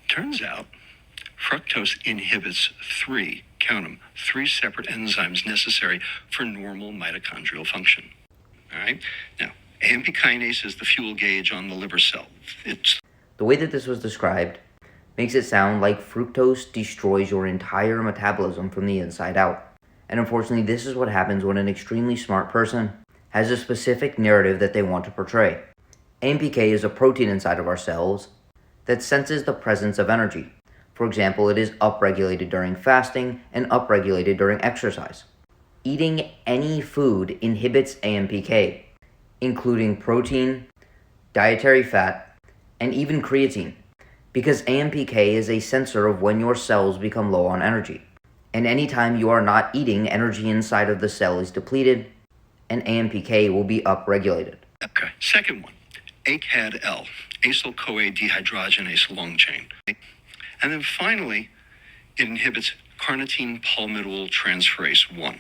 Turns out, fructose inhibits three separate enzymes necessary for normal mitochondrial function. All right? Now, AMP kinase is the fuel gauge on the liver cell. The way that this was described makes it sound like fructose destroys your entire metabolism from the inside out. And unfortunately, this is what happens when an extremely smart person has a specific narrative that they want to portray. AMPK is a protein inside of our cells that senses the presence of energy. For example, it is upregulated during fasting and upregulated during exercise. Eating any food inhibits AMPK, including protein, dietary fat, and even creatine, because AMPK is a sensor of when your cells become low on energy. And anytime you are not eating, energy inside of the cell is depleted, and AMPK will be upregulated. Okay, second one, ACAD-L, acyl-CoA dehydrogenase long chain. And then finally, it inhibits carnitine palmitoyl transferase 1.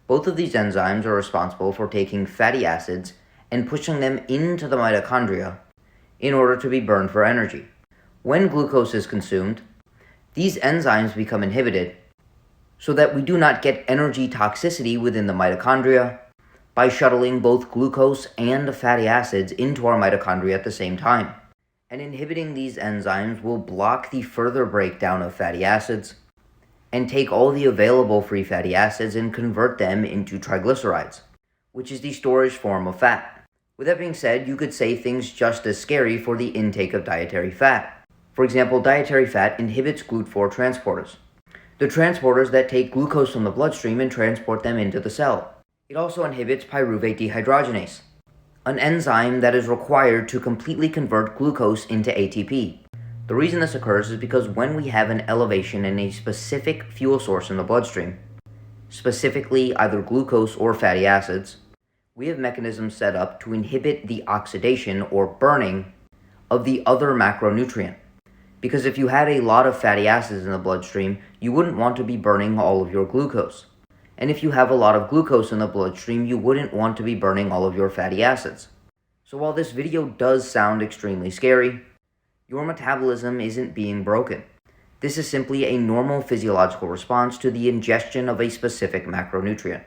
Both of these enzymes are responsible for taking fatty acids and pushing them into the mitochondria in order to be burned for energy. When glucose is consumed, these enzymes become inhibited so that we do not get energy toxicity within the mitochondria by shuttling both glucose and fatty acids into our mitochondria at the same time. And inhibiting these enzymes will block the further breakdown of fatty acids and take all the available free fatty acids and convert them into triglycerides, which is the storage form of fat. With that being said, you could say things just as scary for the intake of dietary fat. For example, dietary fat inhibits GLUT4 transporters, the transporters that take glucose from the bloodstream and transport them into the cell. It also inhibits pyruvate dehydrogenase, an enzyme that is required to completely convert glucose into ATP. The reason this occurs is because when we have an elevation in a specific fuel source in the bloodstream, specifically either glucose or fatty acids, we have mechanisms set up to inhibit the oxidation or burning of the other macronutrient. Because if you had a lot of fatty acids in the bloodstream, you wouldn't want to be burning all of your glucose. And if you have a lot of glucose in the bloodstream, you wouldn't want to be burning all of your fatty acids. So while this video does sound extremely scary, your metabolism isn't being broken. This is simply a normal physiological response to the ingestion of a specific macronutrient.